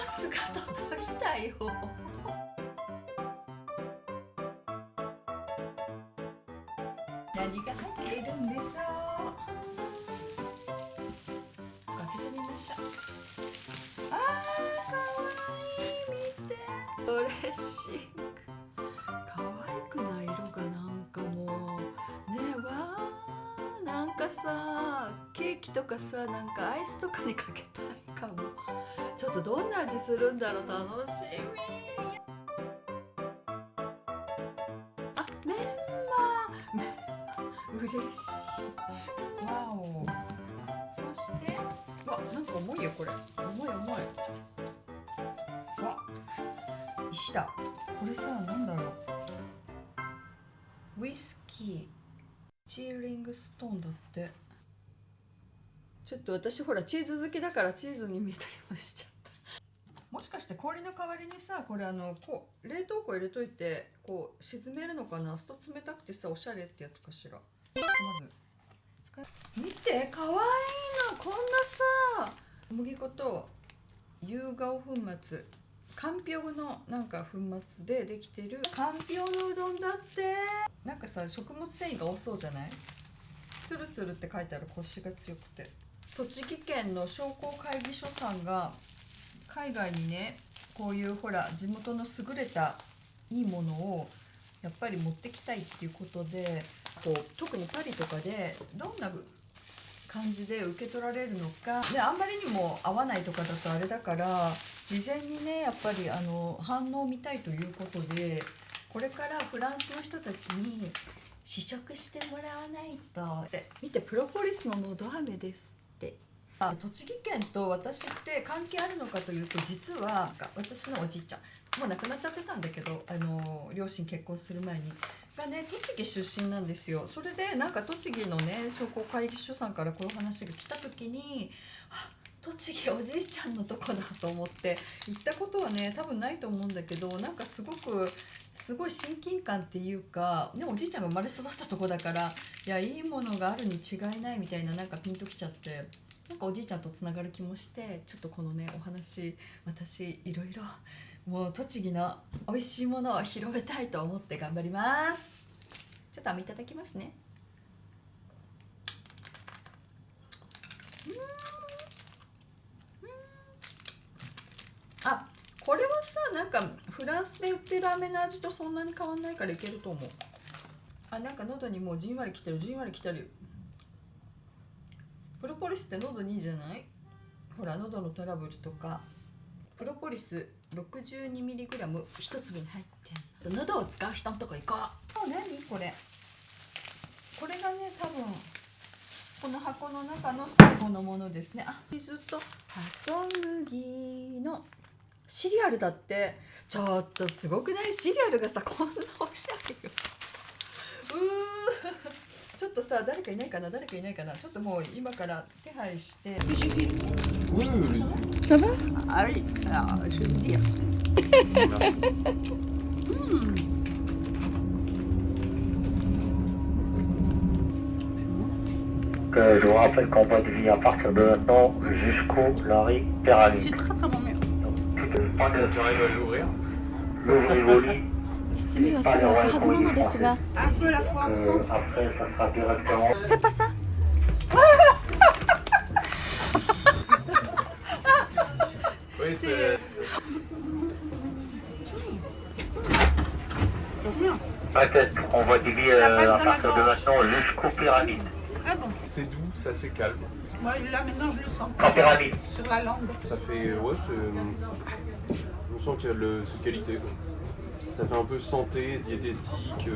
物が届いたよ。何が入っているんでしょう。開けてみましょう。あー、かわいい、見て。ドレッシング。かわいくない色がなんかもうねえ、わー、なんかさ、ケーキとかさ、なんかアイスとかにかけたいかも。ちょっとどんな味するんだろう、楽しみ。あ、メンマ嬉しい。わお。そしてわ、なんか重いよこれ。重い重い。わ、石だ。これさ、なんだろう。ウイスキーチーリングストーンだって。ちょっと私ほらチーズ好きだからチーズに見えたりもしちゃった。もしかして氷の代わりにさ、これこう冷凍庫入れといてこう沈めるのかな。すと冷たくてさ、おしゃれってやつかしら。まず見て、かわいいの。こんなさ、小麦粉と夕顔粉末、かんぴょうのなんか粉末でできてるかんぴょうのうどんだって。なんかさ、食物繊維が多そうじゃない。つるつるって書いてある。コシが強くて。栃木県の商工会議所さんが海外にね、こういうほら地元の優れたいいものをやっぱり持ってきたいっていうことで、こう特にパリとかでどんな感じで受け取られるのか、であんまりにも合わないとかだとあれだから、事前にねやっぱり反応を見たいということで、これからフランスの人たちに試食してもらわないと。で見て、プロポリスののど飴ですって。栃木県と私って関係あるのかというと、実は私のおじいちゃん、もう亡くなっちゃってたんだけど、両親結婚する前にがね、栃木出身なんですよ。それでなんか栃木のね商工会議所さんからこういう話が来た時に、あ、栃木おじいちゃんのとこだと思って行ったことはね多分ないと思うんだけど、なんかすごい親近感っていうか、ね、おじいちゃんが生まれ育ったとこだから、いや、いいものがあるに違いないみたいな、なんかピンときちゃって、なんかおじいちゃんとつながる気もして、ちょっとこのねお話、私いろいろもう栃木の美味しいものを広めたいと思って頑張ります。ちょっと飴いただきますね。あ、これはさ、なんかフランスで売ってる飴の味とそんなに変わんないからいけると思う。あ、なんか喉にもうじんわりきてる、じんわりきてる。プロポリスって喉にいいじゃない。ほら、喉のトラブルとか。プロポリス 62mg 一粒に入ってんの。喉を使う人のとこ行こう。何これ。これがね、多分この箱の中の最後のものですね。あ、水とハトムギのシリアルだって。ちょっとすごくない？シリアルがさ、こんなおしゃれよ。ちょっとさ、誰かいないかな、ちょっともう今から手配して。Ça va? Ah oui, alors je vais vous dire. Je vous rappelle qu'on va deviner à partir de maintenant jusqu'au Larry Perrali. C'est très très bon mur. Tu arrives à l'ouvrir? L'ouvrir vos lits. 包みはすぐ開くはずなのですが。 Un peu la fois sans. Après, ça sera directement. C'est pas ça? Oui, c'est. Peut-être, on va deviner à partir de maintenant jusqu'aux pyramides. Très bon. C'est doux, c'est assez calme. Moi là maintenant je le sens. En pyramide. Sur la langue. Ça fait. Ouais, c'est. On sent qu'il y a cette qualité, quoi. Ça fait un peu santé, diététique.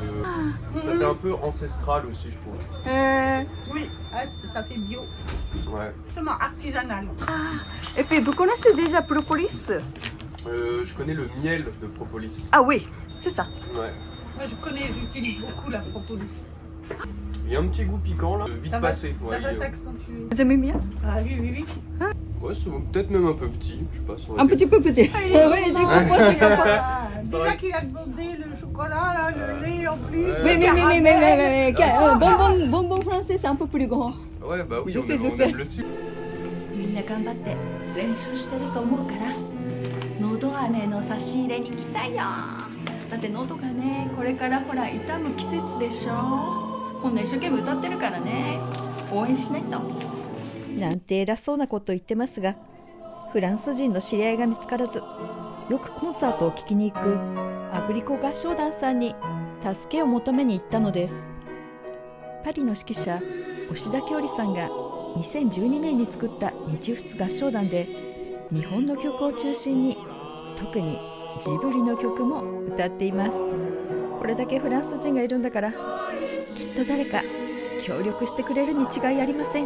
Ça fait un peu ancestral aussi, je trouve. Oui, ça fait bio. Ouais. Justement artisanal. Et puis vous connaissez déjà Propolis? Je connais le miel de propolis. Ah oui, c'est ça. Ouais. Moi j'utilise beaucoup la propolis. Il y a un petit goût piquant là, vite Ça va, passé. ça Ouais, va il y a- s'accentuer. Vous aimez bien? Ah oui, oui, oui. Ouais, c'est peut-être même un peu petit, je sais pas. ça aurait Un été- petit peu petit. Oui, tu comprends, tu comprends. Ah, déjà qu'il a demandé le chocolat, là, le lait en plus. Ouais. Mais, le mais, mais, mais, mais, mais, mais, Ah. bonbon français, c'est un peu plus grand. Ouais, bah oui, Je on sais, aime, je on sais. aime le sucre. みんな頑張って練習してると思うからのど飴の差し入れに来たよ。だって喉がねこれからほら痛む季節でしょ。今度一生懸命歌ってるからね応援しないと。なんて偉そうなこと言ってますが、フランス人の知り合いが見つからず、よくコンサートを聴きに行くアブリコ合唱団さんに助けを求めに行ったのです。パリの指揮者押田京里さんが2012年に作った日仏合唱団で、日本の曲を中心に特にジブリの曲も歌っています。これだけフランス人がいるんだから、きっと誰か協力してくれるに違いありません。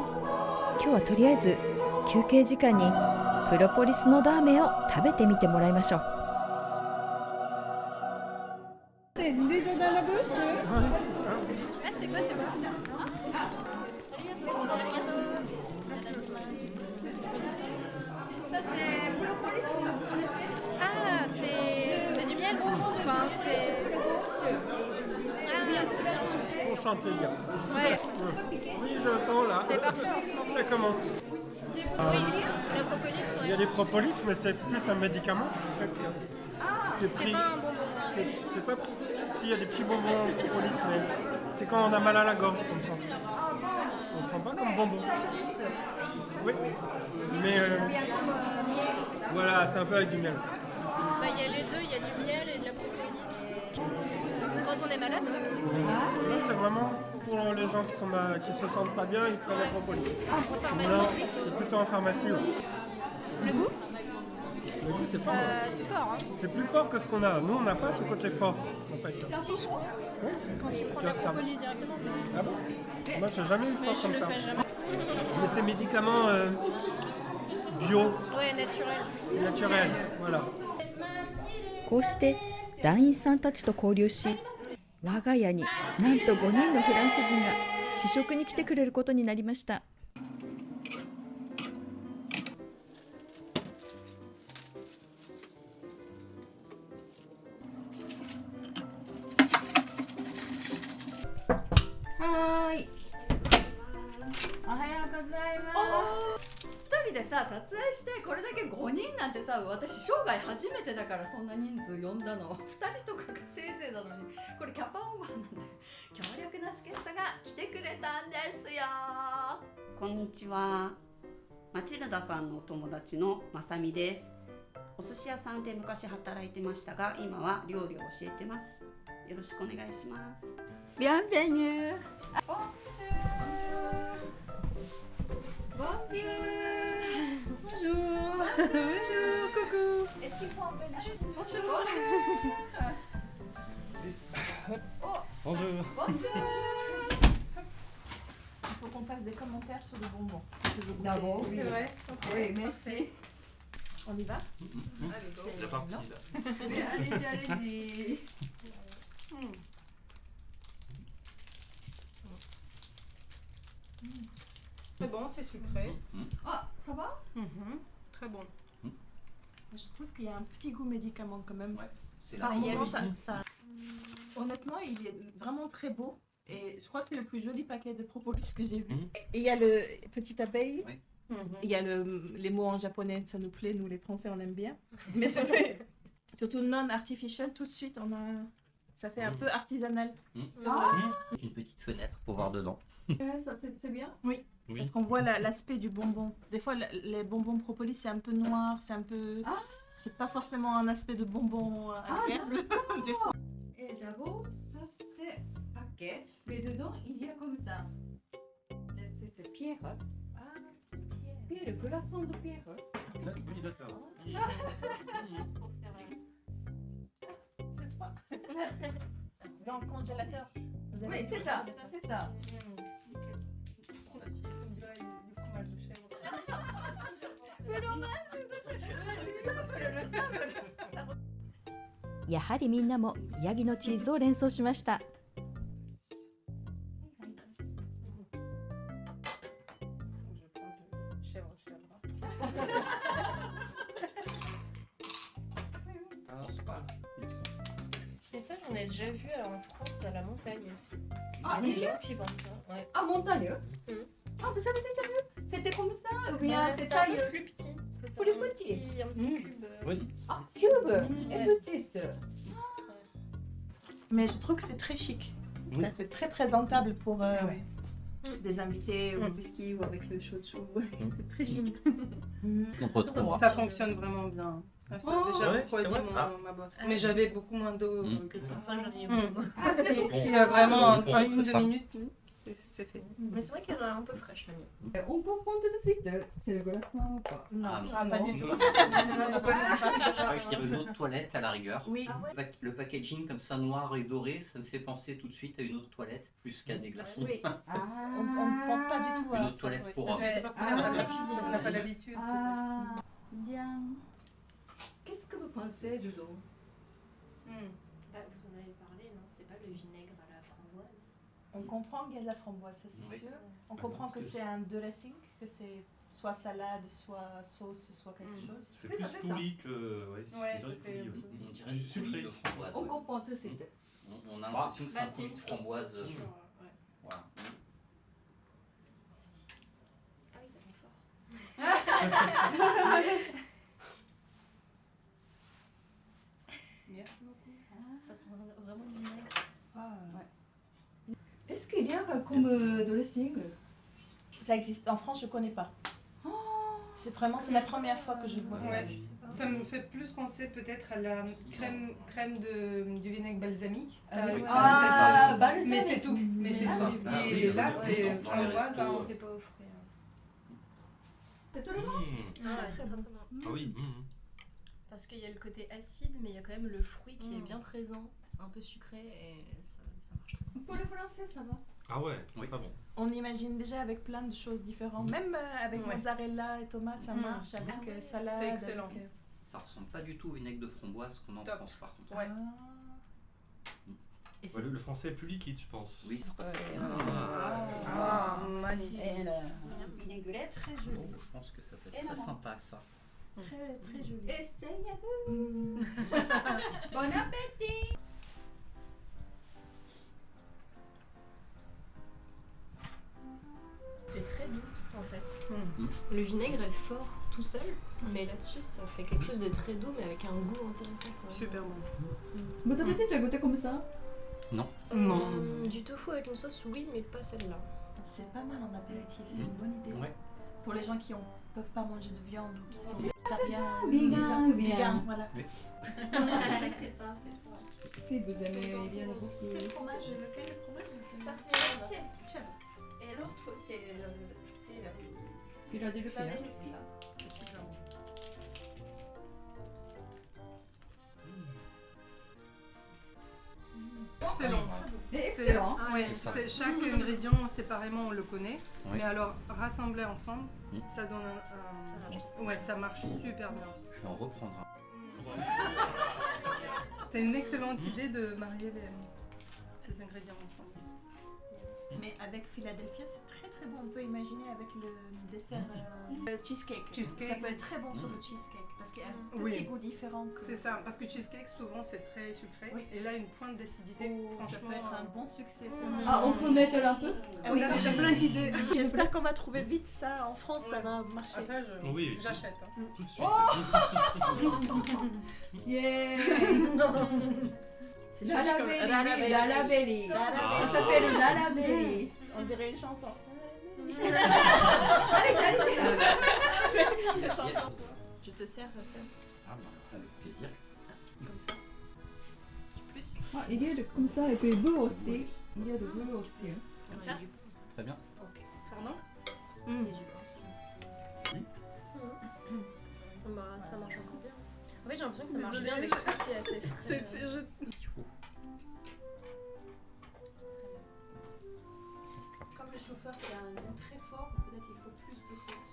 今日はとりあえず休憩時間にプロポリスのラーメンを食べてみてもらいましょう。déjà dans la bouche? Ah, c'est quoi? Ça c'est propolis, vous connaissez? Ah, c'est du miel. Enfin, c'est. Enchanté, gars. Ouais, Oui, je sens là. c'est parfait en ce moment. Ça commence. Oui, la propolis, Il y a ouais. des propolis, mais c'est plus un médicament presque. C'est C'est pris. pas un bonbon. C'est pas. S'il y a des petits bonbons propolis, mais c'est quand on a mal à la gorge qu'on prend. On prend pas comme bonbon. Oui. Mais voilà, c'est un peu avec du miel. Bah, il y a les deux, il y a du miel et de la propolis. Quand on est malade. Là, c'est vraiment pour les gens qui se sentent pas bien, ils prennent la propolis. Là, c'est plutôt en pharmacie. Ouais. Le goût, Le goût, c'est pas mal. c'est fort, hein. C'est plus fort que ce qu'on a. Nous, on n'a pas ce côté fort, en fait. Si, je pense. Quand tu prends la propolis directement. Ah bon? Moi, j'ai jamais eu Mais fort je comme le ça. fais jamais. Mais c'est médicaments bio, Ouais, naturel. naturels. Voilà. こうして団員さんたちと交流し、我が家になんと5人のフランス人が試食に来てくれることになりました。はーい、おはようございます。一人でさ撮影してこれだけ5人なんてさ、私生涯初めてだから、そんな人数呼んだの2人とかがせいぜいなのに、これキャパオーバーなんで強力な助っ人が来てくれたんですよ。こんにちは。マチルダさんのお友達のまさみです。お寿司屋さんで昔働いてましたが、今は料理を教えてます。よろしくお願いします。ビアンベニュー。ボンジュー。ボンジュー。Bonjour. Bonjour. Coucou. Est-ce qu'il faut un peu de Bonjour. Bonjour. Bonjour. Il faut qu'on fasse des commentaires sur le bonbon. Si tu veux D'abord, goûter. oui. Vrai. Oui, merci. On y va? La partie là. Oui, allez-y, allez-y. Très bon, c'est sucré. Ah, ça va? Très bon. Je trouve qu'il y a un petit goût médicament quand même. C'est Par la moment, ça... Honnêtement, il est vraiment très beau. Et je crois que c'est le plus joli paquet de propolis que j'ai vu. Et il y a le petit abeille. Oui. Il y a les mots en japonais, ça nous plaît, nous les Français on aime bien. Mais surtout non artificial, tout de suite on a... Ça fait un peu artisanal. Une petite fenêtre pour voir dedans. Ça, c'est bien. Oui. Parce qu'on voit l'aspect du bonbon. Des fois les bonbons propolis c'est un peu noir, c'est un peu... C'est pas forcément un aspect de bonbon agréable. Des fois. Et d'abord, ça c'est paquet. Mais dedans, il y a comme ça. C'est pierre. Pierre, glaçon de pierre. Oui, d'accord. Dans le congélateur. Vous avez- Oui, c'est ça. C'est ça. Le sable. やはりみんなもヤギのチーズを連想しました。Et ça, j'en ai déjà vu en France, à la montagne aussi. Ah, Il y a des gens qui vendent ça. Ouais. Ah, montagne. Ah, vous avez déjà vu? C'était comme ça ou bien c'est C'était un taille peu plus petit. C'était Plus un petit. Un petit cube. Oui. Ah, cube et Ouais. petite. Mais je trouve que c'est très chic. Oui. Ça fait très présentable pour Ouais. des invités au whisky ou avec le chaud chaud. C'est très chic. Contre 3. Ça fonctionne vraiment bien. Ça, ça a déjà Ouais, refroidi c'est vrai. Ah. ma bosse. Mais j'avais beaucoup moins d'eau que Pour toi. ça, j'en ai eu Mm. beaucoup. Ah, c'est bon. S'il y a vraiment Au fond, en une c'est ça. 2 minutes, c'est fait. Mais c'est vrai qu'elle est un peu fraîche, la mienne. On comprend tout de suite. C'est le glaçon ou pas? Non, Ah, non. pas du tout. Je dirais une autre toilette à la rigueur. Oui. Ah ouais. Le packaging comme ça noir et doré, ça me fait penser tout de suite à une autre toilette plus qu'à des glaçons. Oui. Ah. On ne pense pas du tout à Une autre ça, toilette ouais, pour ça hommes. fait- C'est parce qu'on Ah, n'a pas ouais. l'habitude. On n'a pas l'habitude. Ah, bien. Qu'est-ce que vous pensez de l'eau? Bah, vous en avez parlé, non? C'est pas le vinaigre à la framboise. On comprend qu'il y a de la framboise, ça c'est Oui. sûr. On comprend que parce que c'est un dressing, que c'est soit salade, soit sauce, soit quelque chose. Ça fait C'est plus ça, c'est poulie que. Ouais, Ouais, c'est ça fait poulie, un peu. On dirait Du du sucré. sucré de framboise. On ouais. comprend tout de suite. On a l'impression que c'est Bah, un c'est coup une de sauce, framboise. c'est sûr, ouais. Voilà. Ah oui, ça sent fort. Merci beaucoup. Ça sent vraiment le vinaigre. Ah. Est-ce qu'il y a comme dressing? Ça existe. En France, je connais pas. C'est vraiment, c'est la première fois que je vois ça. Ouais. Ça me fait plus penser peut-être à la crème du vinaigre balsamique. Ça- Ah oui. ça- Ah, ça- balsamique. mais c'est tout. Mais c'est Ah, ça. ah Et oui, là, ça, c'est dans les framboise. restos. C'est pas au fruit. C'est tout le monde. Mmh. Très très bon. Ah oui. Parce qu'il y a le côté acide, mais il y a quand même le fruit qui est Mm. bien présent, un peu sucré, et ça marche très bien. Pour les Français, ça va. Ah ouais, Oui. très bon. On imagine déjà avec plein de choses différentes. Même avec Ouais. mozzarella et tomates, ça Mm. marche. Avec salade. C'est excellent. avec, Ça ressemble pas du tout au vinaigre de framboise qu'on a en Top. France par contre. Ouais. Et Ouais, le français est plus liquide, je pense. Oui. Ah, magnifique. Et la vinaigrette. Très joli. Oh, je pense que ça peut Et être la très menthe. sympa ça. Très, très joli. Essayez-vous. Bon appétit. C'est très doux en fait. Mm. Le vinaigre est fort tout seul, mais là-dessus ça fait quelque chose de très doux mais avec un goût intéressant. Quoi. Super bon. Vous avez déjà goûté comme ça? Non. Du tofu avec une sauce, oui, mais pas celle-là. C'est pas mal en apéritif, c'est une bonne idée. Ouais. Pour les gens qui ne peuvent pas manger de viande ou qui sont ça, végétariens. vegan, bien. Vegan, voilà. C'est ça, c'est ça. Si vous aimez, il y en a beaucoup. C'est le fromage, lequel le fromage Ça, c'est chèvre. Et l'autre, c'était Philadelphia. Philadelphia. Excellent. Et excellent. Ouais, C'est ça. chaque ingrédient séparément on le connaît, Ouais. mais alors rassemblés ensemble, Mm. ça donne Ça rajoute. ouais, ça marche super bien. Je vais en reprendre un. C'est une excellente idée de marier ces ingrédients ensemble. Mais avec Philadelphia, c'est très très bon. On peut imaginer avec le dessert cheesecake. Cheesecake. Ça peut être très bon sur le cheesecake parce qu'il y a un petit Oui. goût différent. Que... C'est ça, parce que cheesecake souvent c'est très sucré, Oui. et là une pointe d'acidité, Oh, ça franchement. peut être un bon succès. Ah, on peut mettre un peu? On a déjà plein d'idées. J'espère qu'on va trouver vite ça en France, ça va marcher. Ah, ça, Oui. j'achète. Hein. Tout de suite. Yeah. C'est La joli la comme- belly, La la belly. la la belly. La la Ça belly. s'appelle la la belly. On dirait une chanson. Allez, allez. Une chanson. Je te sers ça Ah bah, avec plaisir. comme ça. Plus. Ah, il y a comme ça, et puis beurre aussi. Il y a de beurre aussi. Hein. Comme ça. Très bien. Pardon? Il y a du pain, si tu veux. Bah, ça marche encore bien. En fait, j'ai l'impression que ça marche Désolée, bien avec tout ce qui est assez frais. Comme le chou-fleur c'est un goût très fort, peut-être il faut plus de sauce.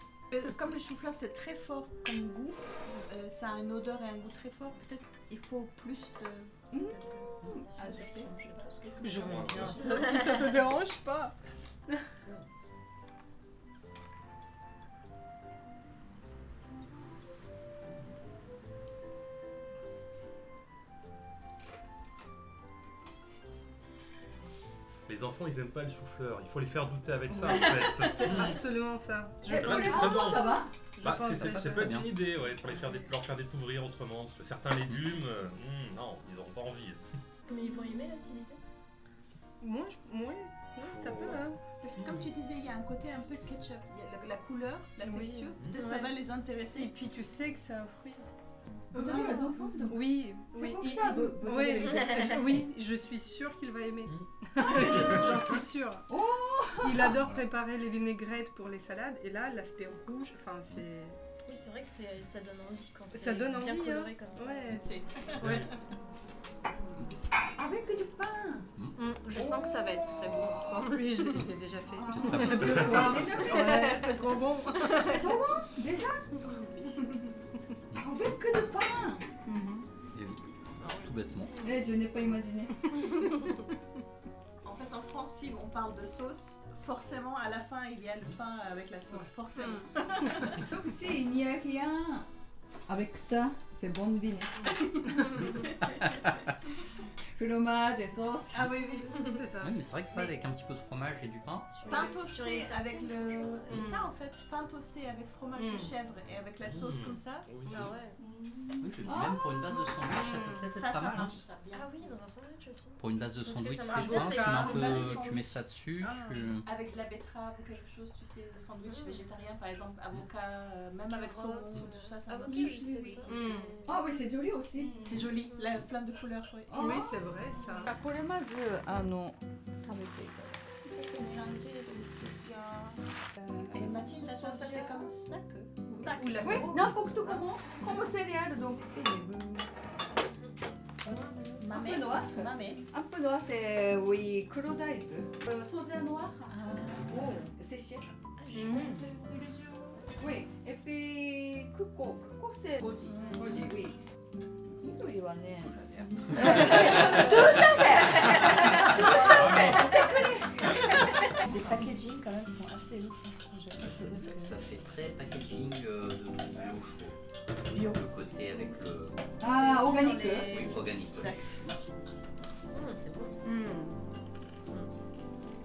Comme le chou-fleur c'est très fort comme goût, ça a une odeur et un goût très fort, peut-être il faut plus de... ajouter. Qu'est-ce que Je vous veux en pensez? bien. Si ça te dérange pas. Les les enfants ils aiment pas le chou-fleur. Il faut les faire douter avec ça en fait. C'est absolument ça. Et pour les c'est très enfants, bon. ça va? Bah, pense c'est que ça peut être une idée, ouais, pour leur faire découvrir autrement. Parce que certains légumes, non, ils n'auront pas envie. Mais ils vont aimer l'acidité. Moi, ça peut, hein. Parce que comme tu disais, il y a un côté un peu ketchup. Il y a la couleur, la Oui. texture. Peut-être Ouais. ça va les intéresser. Et puis tu sais que c'est un fruit. Vous avez les enfants? donc Oui, C'est oui. pour ça, vous avez oui, les oui, je suis sûre qu'il va aimer. J'en suis sûre. Oh. Il adore préparer les vinaigrettes pour les salades et là, l'aspect rouge, enfin c'est... Oui, c'est vrai que ça donne envie quand c'est Ça donne bien envie, coloré hein. comme ça. Ouais. C'est Ouais. Avec du pain. Je sens que ça va être très bon ensemble. Oui, je l'ai déjà fait. Déjà fait? Ouais, c'est trop bon. C'est trop bon? Déjà? Avec du pain. Et oui, tout bêtement. Eh, je n'ai pas imaginé. En fait, en France, si on parle de sauce, forcément, à la fin, il y a le pain avec la sauce. Forcément. Donc s'il n'y a rien avec ça, c'est bon dîner. Fromage et sauce. Ah oui, oui. C'est ça. Ouais, mais c'est vrai que ça, avec un petit peu de fromage et du pain, Pain toasté avec le... C'est ça, en fait. Pain toasté avec fromage de chèvre et avec la sauce comme ça. Ah ouais. oui, je dis même pour une base de sandwich, ça peut peut-être Ça, être pas ça mal. hein. marche, ça bien. Ah oui, dans un sandwich aussi. Pour une base de Parce que sandwich, ça tu marche fais le pain, bien, tu mets un mais- peu, Ah. tu mets ça dessus, tu... Avec de la betterave ou quelque chose, tu sais, sandwich végétarien par exemple, avocat, même avec saumon, Carotte, tout ça, ça avocat, marche. je sais Oui. pas. Ah oui, c'est joli aussi. C'est joli, là, plein de couleurs, oui. Oui, c'est vrai ça. これまず食べていただき Et Mathilde, ça c'est comme snack. Ou la Oui, n'importe comment, comme céréales, donc c'est un peu noir. Mamé. Un peu noir, c'est oui,黒大豆. Soja noir, séché. Oui, et puis kuko c'est goji, oui. 緑はね。Tout à fait, ça c'est connu. Les packaging quand même sont assez ouf. Ça fait très packaging de trucs bio chaud. Le côté avec le... Ah, organique. Oui, organique. ouais. C'est bon.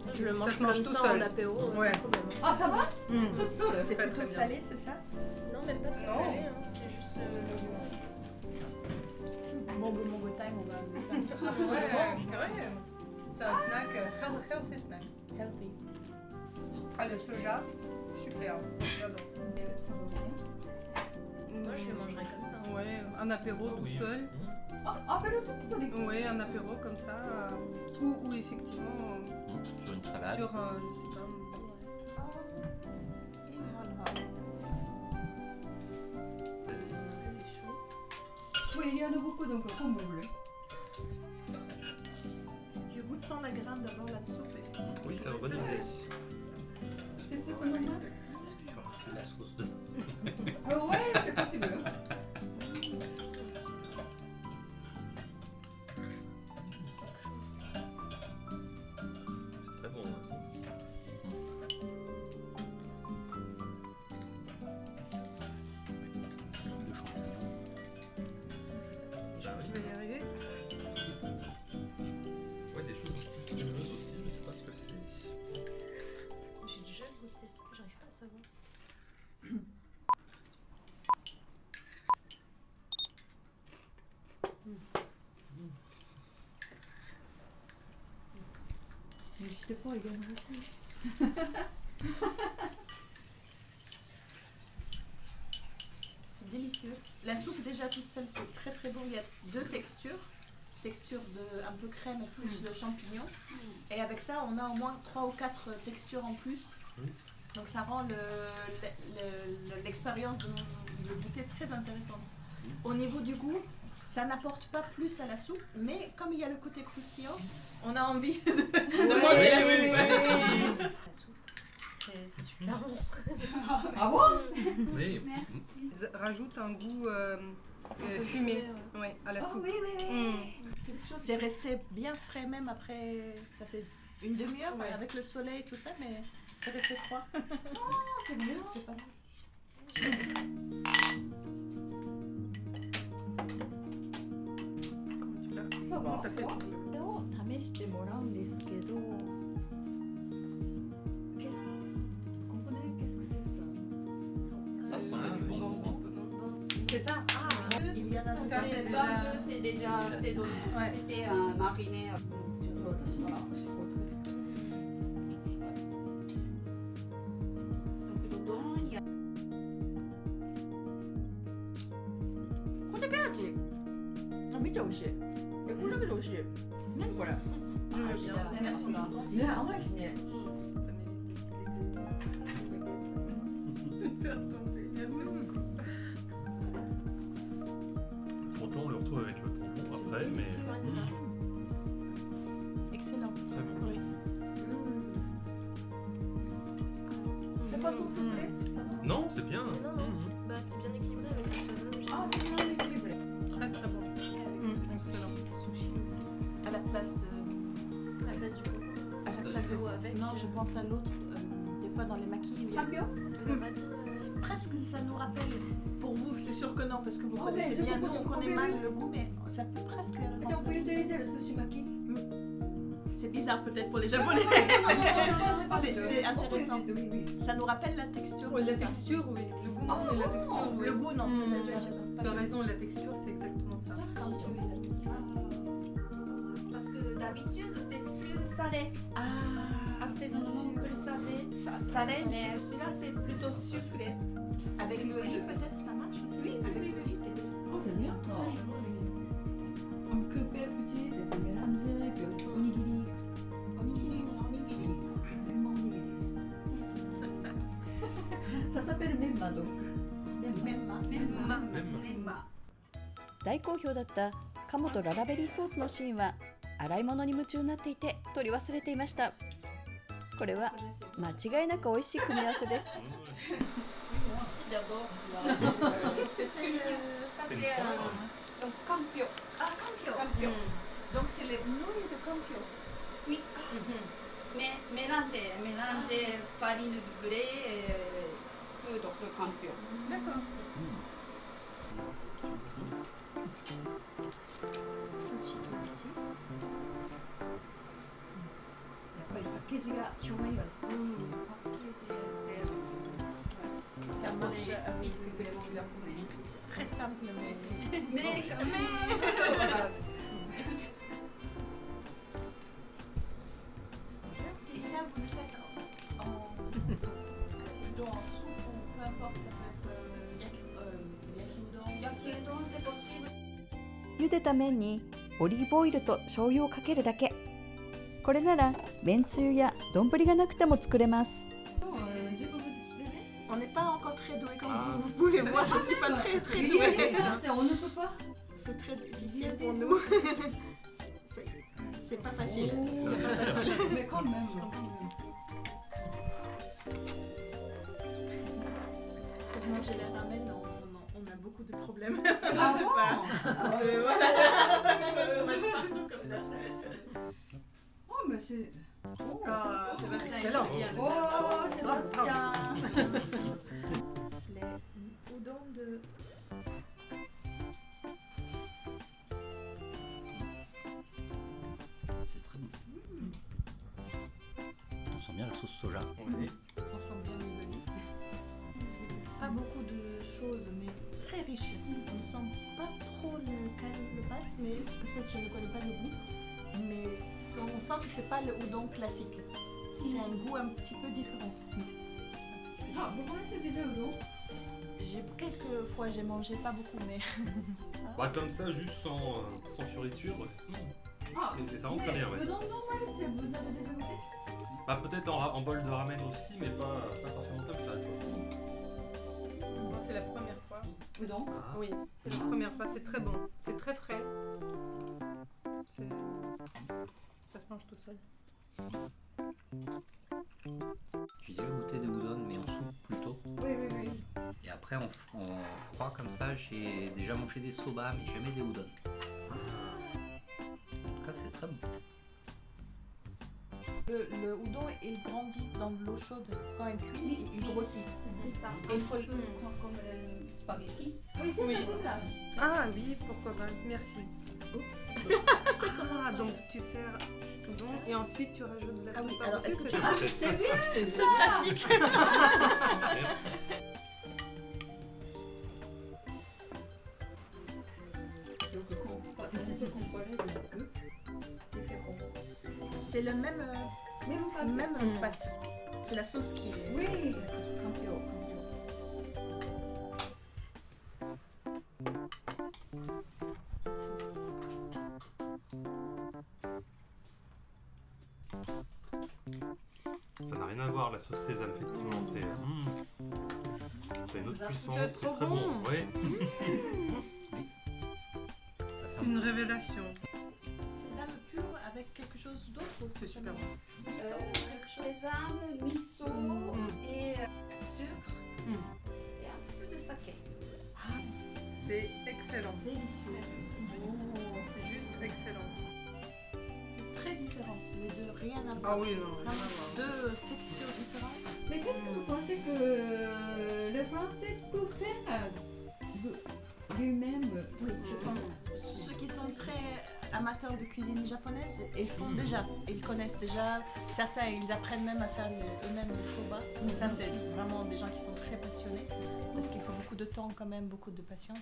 Ça Je le mange se mange comme tout ça seul. en apéro, Ouais. sans problème. Ah, ça va? Tout seul. C'est Très, plutôt très bien. salé, c'est ça? Non, même pas très Non. salé, hein. C'est juste le Mongo time, on va amener ça. Ouais. C'est un snack, healthy snack. healthy. Ah, le soja, super. J'adore. Ça va bien. Moi, je le mangerais comme ça. Ouais, un apéro tout seul. Ah, apéro tout seul. Ouais, un apéro comme ça. Ou effectivement Sur une salade. sur, je sais pas. C'est chaud. Oui, il y en a beaucoup, donc comme vous voulez. Je goûte sans la graine d'abord la soupe. Excusez-moi. Oui, c'est une bonne idée. C'est ce que l'on a. Est-ce que tu vas rajouter la sauce dedans? Ouais, c'est possible. C'est très bon. hein. Soupe de champignons. Ah Je vais y arriver. Ouais, des choses un peu crémeuses aussi, je sais pas ce que c'est. J'ai déjà goûté ça, j'arrive pas à savoir. Mais je sais pas, il y en a beaucoup. C'est délicieux. La soupe déjà toute seule, c'est très très bon. Il y a deux textures. Texture de un peu crème et plus de champignons. Et avec ça, on a au moins 3 ou 4 textures en plus. Donc ça rend l'expérience de goûter très intéressante. Au niveau du goût, ça n'apporte pas plus à la soupe, mais comme il y a le côté croustillant, on a envie de manger la soupe. La soupe, c'est super bon. Ah bon? Oui. Ils rajoutent un goût fumé ouais, à la Ah soupe. oui, oui, oui. C'est resté bien frais même après, ça fait une demi-heure Ouais. avec le soleil et tout ça, mais c'est resté froid. C'est bien. C'est pas mal. Comment tu l'as? Ça va. T'as fait- これを試してもらうんですけど、C'est ça. Ah, Il y en a Ça, c'est Le déjà- 22, c'est déjà fait donné. Ouais. C'était mariné. ちょっと私は仕事で。 Donc, le don, il y a これだけ味。あ、めっちゃ美味しい。これだけで美味しい。何これ。ね、 Merci. 甘いしね。 Pourtant, on le retrouve avec le tampon après, mais. Délicieux, ouais, c'est ça. Excellent. Très bon. Oui. C'est pas trop soufflé. Ça va. Non, c'est bien. Non, non. Bah, c'est bien équilibré avec le Ah, c'est bien équilibré. Très très bon. Excellent. Sushi aussi. À la place de. à la place du coco. À la place de. Ou avec. Non, je pense à l'autre. Des fois dans les maquis. il y a- Campio. Le radis. C'est presque ça nous rappelle. Pour vous, c'est sûr que non, parce que vous Oh, connaissez mais je bien. peux Nous, on pas connaît comprendre. mal le goût, mais ça peut presque. Ah, tiens, on peut remplacer. utiliser le sushi maki. C'est bizarre peut-être pour les Japonais. C'est intéressant. Oui, oui. Ça nous rappelle la texture. Oui, de la ça. texture, oui. Le goût, non, mais la texture, oui. Le goût, non. Mm. peut-être, tu as raison. Tu as raison, la texture, c'est exactement ça. Quand tu les appelles ça. Parce que d'habitude, c'est plus salé. Assaisonnement plus salé. Salé. Mais celui-là, c'est plutôt sucré. Avec le riz, peut-être ça marche aussi. Oui, avec le riz, peut-être. Oh, c'est bien ça. Coupé petit, et puis mélangé, puis onigiri. Seulement onigiri. Ça s'appelle memma donc. Memma. Même. 大好評だった鴨とララベリーソースのシーンは洗い物に夢中になっていて取り忘れていました。これは間違いなく美味しい組み合わせです。 Donc, campio. Ah, campio. Donc c'est les nouilles de campio. Oui. Mais mélanger farine de blé et poudre de campio. D'accord. やっぱりパッケージが評判いいわね。 Ça marche avec vraiment japonais. Très simple, mais. Mais quand même. Et ça, vous le faites en udon, en soupe ou peu importe, ça peut être yaki udon. Yaki udon, c'est possible. 茹でた麺にオリーブオイルと醤油をかけるだけ。これならめんつゆや丼がなくても作れます。 On n'est pas encore très doué comme Ah. vous. Vous pouvez voir, je suis pas très Oui, douée. c'est on ne peut pas. C'est très difficile pour nous. C'est pas facile. C'est pas facile. Mais quand même. Pour manger les ramen, on a beaucoup de problèmes. Ah C'est bon? pas. Voilà. On met partout comme ça. Oh, mais c'est. Oh, Sébastien, Excellent. il est bien. Oh, Sébastien. Les udon de. C'est très bon. On sent bien la sauce soja. Oui. On sent bien le menu. Pas beaucoup de choses, mais très riche. On ne sent pas trop le passe, mais peut-être je ne connais pas le goût. Mais on sent que c'est pas le udon classique. C'est un goût un petit peu différent. Ah, vous connaissez déjà udon? Quelques fois j'ai mangé, pas beaucoup, mais. Bah, comme ça, juste sans fioriture. Ah, Et ça rend très bien, ouais. udon normal, vous avez déjà goûté? Bah, peut-être en bol de ramen aussi, mais pas forcément comme ça. Quoi. Bon, c'est la première fois. Udon? Ah. Oui, c'est la première fois. C'est très bon. C'est très frais. Ça se mange tout seul. J'ai déjà goûté des udon, mais en soupe plutôt. Oui, oui, oui. Et après, en froid comme ça, j'ai déjà mangé des soba, mais jamais des udon. En tout cas, c'est très bon. Le udon, il grandit dans de l'eau chaude. Quand il cuit, il grossit. C'est ça. Et il faut le. Comme spaghetti. Oui, c'est ça, c'est ça. Ah oui, pourquoi pas. Merci. Ah, donc tu sers udon et ensuite tu rajoutes de la Ah oui, soupe alors, par-dessus, est-ce que c'est tu- ça? C'est bien, c'est ça. pratique. même pâte. C'est la sauce qui est... Oui. Ça n'a rien à voir, la sauce sésame, effectivement, c'est une autre puissance, C'est c'est trop très bon. bon. Ouais. Une révélation. Sésame pur avec quelque chose d'autre. C'est super bon. Sésame, miso et sucre et un petit peu de saké. C'est excellent. Délicieux. C'est juste excellent. C'est très différent. Les deux, rien à voir. Ah oui, non. Vraiment deux textures différentes. Mais qu'est-ce que vous pensez que les Français peuvent faire lui-même? Oui, je pense. Ceux qui sont très amateurs de cuisine japonaise, ils font déjà. Ils connaissent déjà. Certains, ils apprennent même à faire eux-mêmes le soba. Mais ça, c'est vraiment des gens qui sont très passionnés. Parce qu'il faut beaucoup de temps quand même, beaucoup de patience.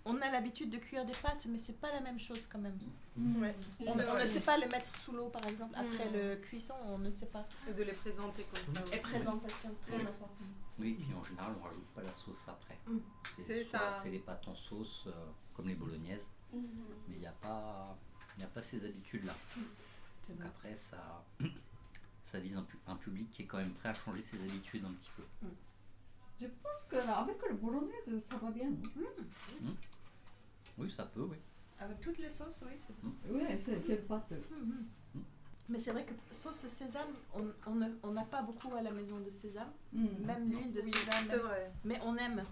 On a l'habitude de cuire des pâtes, mais c'est pas la même chose quand même. Ouais. On ne sait pas les mettre sous l'eau, par exemple. Après le cuisson, on ne sait pas. Et de les présenter comme ça. Et aussi. présentation, très important. Oui, puis en général, on rajoute pas la sauce après. C'est soit ça. c'est les pâtes en sauce, comme les bolognaises, mais il n'y a pas ces habitudes-là. Donc après, ça vise un public qui est quand même prêt à changer ses habitudes un petit peu. Je pense que avec le bolognaise, ça va bien. Oui, ça peut, oui. Avec toutes les sauces, oui. Oui, c'est pâte. Mais c'est vrai que sauce sésame, on n'a pas beaucoup à la maison de sésame. Même l'huile de Oui, sésame. c'est vrai. Mais on aime.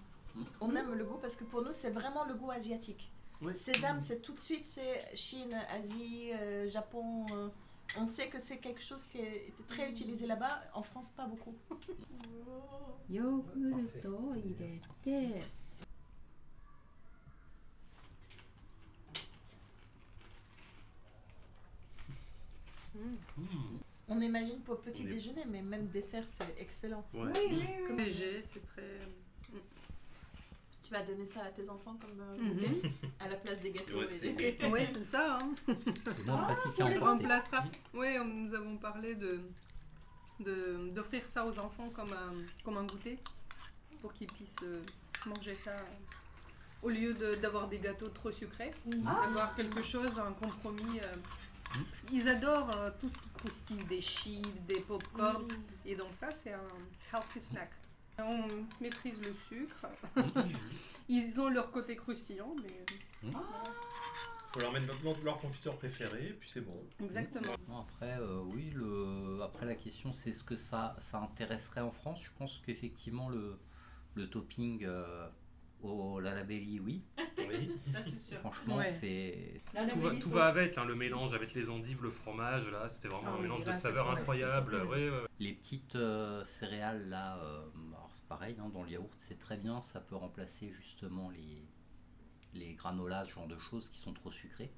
On aime le goût parce que pour nous, c'est vraiment le goût asiatique. Oui. Sésame, c'est tout de suite, c'est Chine, Asie, Japon. On sait que c'est quelque chose qui est très utilisé là-bas. En France, pas beaucoup. ヨーグルトを入れて、 On imagine pour petit déjeuner, mais même dessert, c'est excellent. Ouais. Comme léger, c'est très. Tu vas donner ça à tes enfants comme goûter à la place des gâteaux. Ouais, et des- Oui, c'est ça. Hein. C'est moins pratique à On emporter. remplacera. Oui, nous avons parlé d'offrir ça aux enfants comme un goûter pour qu'ils puissent manger ça au lieu d'avoir des gâteaux trop sucrés, avoir quelque chose, un compromis. Parce qu'ils adorent tout ce qui croustille, des chips, des pop-corn, et donc ça c'est un healthy snack. On maîtrise le sucre. Ils ont leur côté croustillant, mais Faut leur mettre leur confiture préférée, et puis c'est bon. exactement. Non, après, oui, après la question c'est est-ce que ça intéresserait en France. Je pense qu'effectivement le topping au Lalabelli, oui. Oui. Ça, c'est sûr. Franchement, Ouais. c'est... Tout va avec, hein, le mélange avec les endives, le fromage, là, c'était vraiment un mélange de saveurs incroyable. Ouais, ouais. Les petites céréales là, alors c'est pareil, hein, dans le yaourt c'est très bien, ça peut remplacer justement les granolas, ce genre de choses qui sont trop sucrées.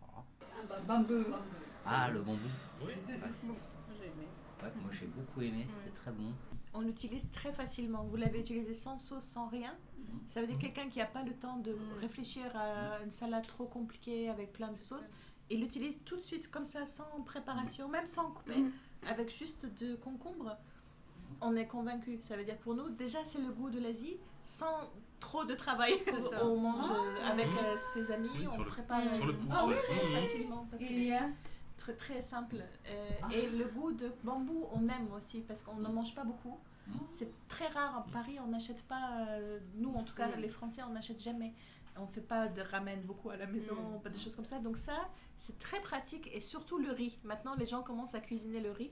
Voilà. Bambou. Ah, le bambou. Oui. J'ai aimé. Ouais, moi j'ai beaucoup aimé, c'était très bon. On l'utilise très facilement. Vous l'avez utilisé sans sauce, sans rien. Ça veut dire quelqu'un qui n'a pas le temps de réfléchir à une salade trop compliquée avec plein de sauces. Il l'utilise tout de suite comme ça, sans préparation, même sans couper, avec juste de concombre. On est convaincu. Ça veut dire pour nous, déjà c'est le goût de l'Asie, sans trop de travail. C'est ça. On mange avec ses amis, Oui, on sur le- prépare sur le pouce, ah, oui, ouais. très facilement. Parce Il y a très très simple. Et le goût de bambou, on aime aussi parce qu'on ne mange pas beaucoup. C'est très rare à Paris, on n'achète pas, nous en tout cas les Français, on n'achète jamais. On ne fait pas de ramen beaucoup à la maison, pas des choses comme ça. Donc ça, c'est très pratique et surtout le riz. Maintenant, les gens commencent à cuisiner le riz.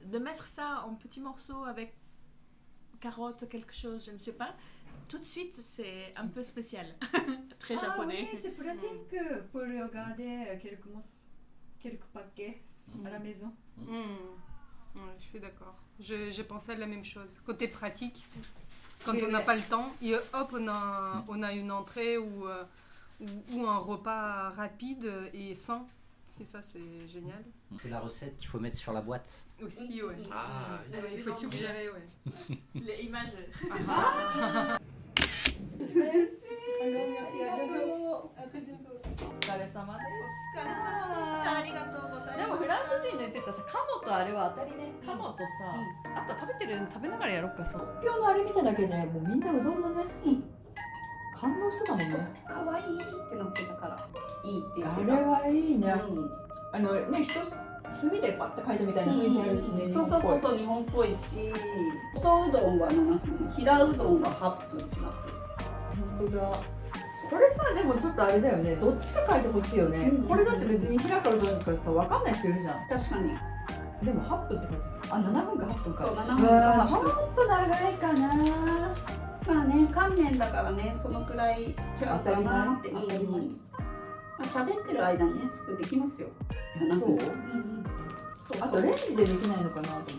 De mettre ça en petits morceaux avec carottes, quelque chose, je ne sais pas. Tout de suite, c'est un peu spécial. Très japonais. Oui, c'est pratique pour regarder quelques paquets à la maison. Ouais, je suis d'accord. J'ai pensé à la même chose. Côté pratique, quand Mais on n'a ouais. pas le temps, et hop, on a une entrée ou un repas rapide et sain. Et ça, c'est génial. C'est la recette qu'il faut mettre sur la boîte. Aussi, ouais. Ah, Ouais, il faut suggérer, ouais. Les images. Merci. Merci, à bientôt. とう。ありがとう。お疲れ様でお疲れ様でした。ありがとうございます。でもフランス人の言ってたさ、カモとあれは当たりね。カモとさ、あと食べながらやろうかさ。発表のあれ見ただけでもうみんなうどんのね、感動してたもんね。可愛いってなってたからいいっていうあれはいいね。あのね、墨でパッと書いたみたいな雰囲気あるしね。そうそうそうそう、日本っぽいし、細うどんは7分、平うどんは8分ってなってる。本当だ。これさ、でもちょっとあれだよね、どっちか書いてほしいよね。これだって別に平かうどんからさ、分かんない人いるじゃん。確かに。でも8分って書いてある。あ、7分か8分か。そう、7分か8分。ちょっと長いかな。まあね、乾麺だからね、そのくらいちゃうかなって。当たり前。まあ、喋ってる間にね、すぐできますよ。7分。あとレンジでできないのかなと思って。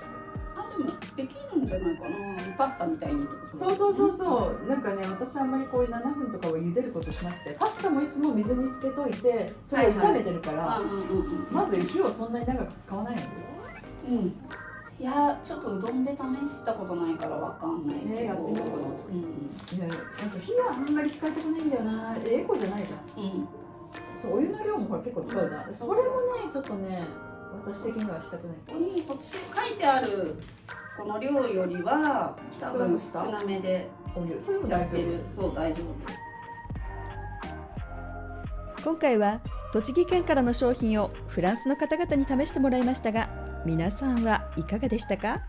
あ、でもできるんじゃないかな。パスタみたいにってこと。そうそうそうそう。なんかね、私あんまりこういう7分とかを茹でることしなくて、パスタもいつも水につけといて、それを炒めてるから、まず火をそんなに長く使わないのよ。いや、ちょっとうどんで試したことないからわかんないけど。やってみようかな。いや、なんか火はあんまり使いたくないんだよな。エコじゃないじゃん。そう、お湯の量もほら結構使うじゃん。それもね、ちょっとね、私的にはしたくない。こっち書いてあるこの量よりは多分少なめでお湯。それも大丈夫。そう、大丈夫。今回は栃木県からの商品をフランスの方々に試してもらいましたが、皆さんはいかがでしたか？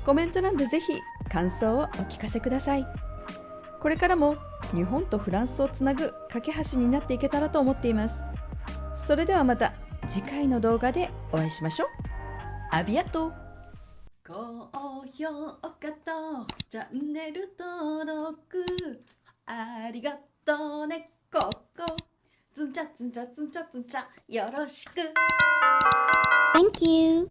コメント欄でぜひ感想をお聞かせください。これからも日本とフランスをつなぐ架け橋になっていけたらと思っています。それではまた次回の動画でお会いしましょう。アビアトー。高評価とチャンネル登録ありがとうね。ここズンチャズンチャズンチャズンチャよろしく。 Thank you.